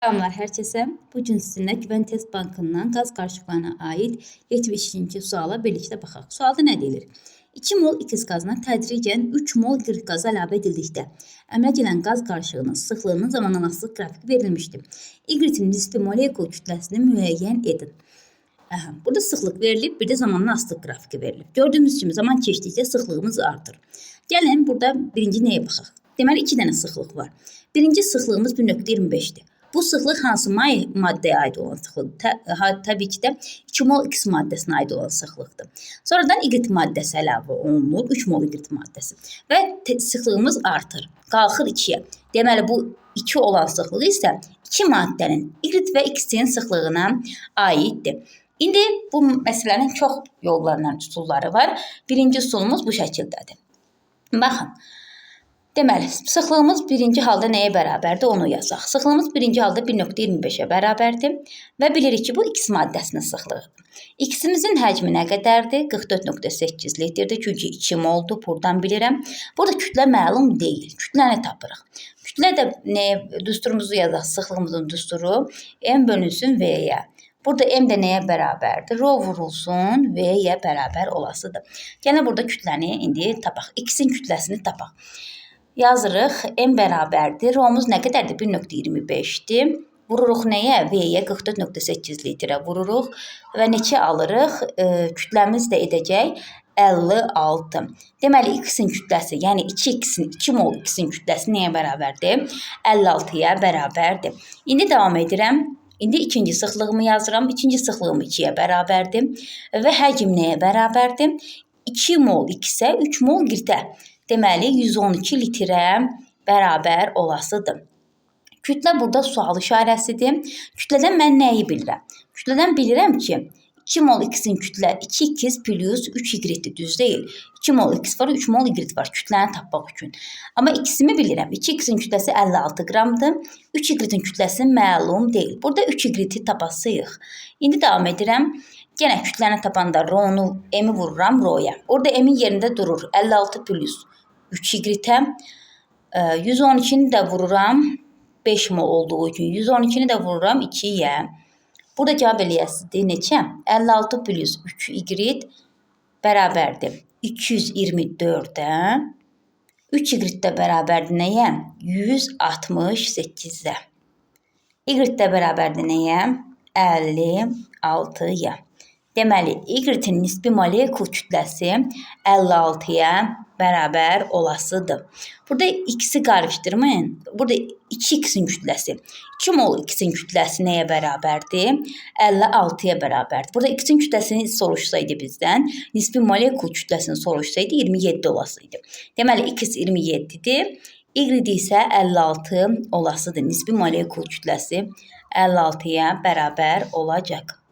Selamlar herkese. Bugün sizinle Güven Test Bankından qaz qarışıqlarına ait 72-ci suala birlikte baxaq. Sualda nə deyilir? 2 mol X qazına tədricən 3 mol Y qazı əlavə edildikdə əmələ gələn qaz qarışığının sıxlığının zamanlamasıq qrafiki verilmişdir. Y-in nisbi molekul kütləsini müəyyən edin. Burada sıxlıq verilib, bir də zamanlamasıq qrafiki verilib. Gördüyümüz kimi zaman keçdikcə sıxlığımız artır. Gəlin burada birinci nəyə baxaq? Deməli 2 dənə sıxlıq var. Birinci sıxlığımız 1.25-dir. Bu sıxlıq hansı maddəyə aid olan sıxlıqdır? Təbii ki də 2 mol X maddəsinə aid olan sıxlıqdır. Sonradan Y maddəsi əlavə olunur, 3 mol Y maddəsi və sıxlığımız artır, qalxır 2-yə. Deməli bu 2 olan sıxlıq isə 2 maddənin Y və X-in sıxlığına aiddir. İndi bu məsələnin çox yollarla üsulları var. Birinci üsulumuz bu şəkildədir. Baxın. Deməli, sıxlığımız birinci halda nəyə bərabərdir, onu yazaq. Sıxlığımız birinci halda 1.25-ə bərabərdir və bilirik ki, bu X maddəsinin sıxlığıdır. X-imizin həcmi nə qədərdir? 44.8 litrdir, çünki 2 moldur, buradan bilirəm. Burada kütlə məlum deyil, kütləni tapırıq. Kütlə də düsturumuzu yazaq, sıxlığımızın düsturu M bölünsün V-yə. Burada M də nəyə bərabərdir? Rho vurulsun, V-yə bərabər olasıdır. Gəlin burada kütləni indi tapaq, X-in kütləsini tapaq. Yazırıq, M bərabərdir. Rho'muz nə qədərdir? 1.25-dir. Vururuq nəyə? V-yə 44.8 litrə vururuq və neçə alırıq? Kütləmiz də edəcək 56. Deməli, X-in kütləsi, yəni 2 mol X-in kütləsi nəyə bərabərdir? 56-ya bərabərdir. İndi davam edirəm. İndi ikinci sıxlığımı yazıram. İkinci sıxlığım 2-yə bərabərdir və həcm nəyə bərabərdir? 2 mol X-ə 3 mol Y-ə. Deməli, 112 litrə bərabər olasıdır. Kütlə burada sual işarəsidir. Kütlədən mən nəyi bilirəm? Kütlədən bilirəm ki, 2 mol X-in kütlə 2X plus 3Y-dir, düz deyil. 2 mol X var, 3 mol Y var kütləni tapmaq üçün. Amma X-imi bilirəm. 2X-in kütləsi 56 qramdır. 3Y-in kütləsi məlum deyil. Burada 3Y-i tapasıyıq. İndi davam edirəm. Yenə kütləni tapanda Rho-nu, M-i vururam Rho-ya. Orada M-in yerində durur 56 plus 3Y-ə. 112-ni də vururam 5 mol olduğu üçün. 112-ni də vururam 2-yə. Burada cavab eləyəsidir neçə? 56 plus 3Y bərabərdir 224-ə. 3Y də bərabərdir nəyə? 168-ə. Y də bərabərdir nəyə? 56-ya. Deməli, Y-in nisbi molekul kütləsi 56-ya bərabər olasıdır. Burada X-i qarışdırmayın. Burada 2X-in kütləsi. 2 mol X-in kütləsi nəyə bərabərdir? 56-ya bərabərdir. Burada X-in kütləsini soruşsaydı bizdən, nisbi molekul kütləsini soruşsaydı 27 olasıydı. Deməli, X 27-dir. Y isə 56 olasıdır. Nisbi molekul kütləsi 56-ya bərabər olacaq.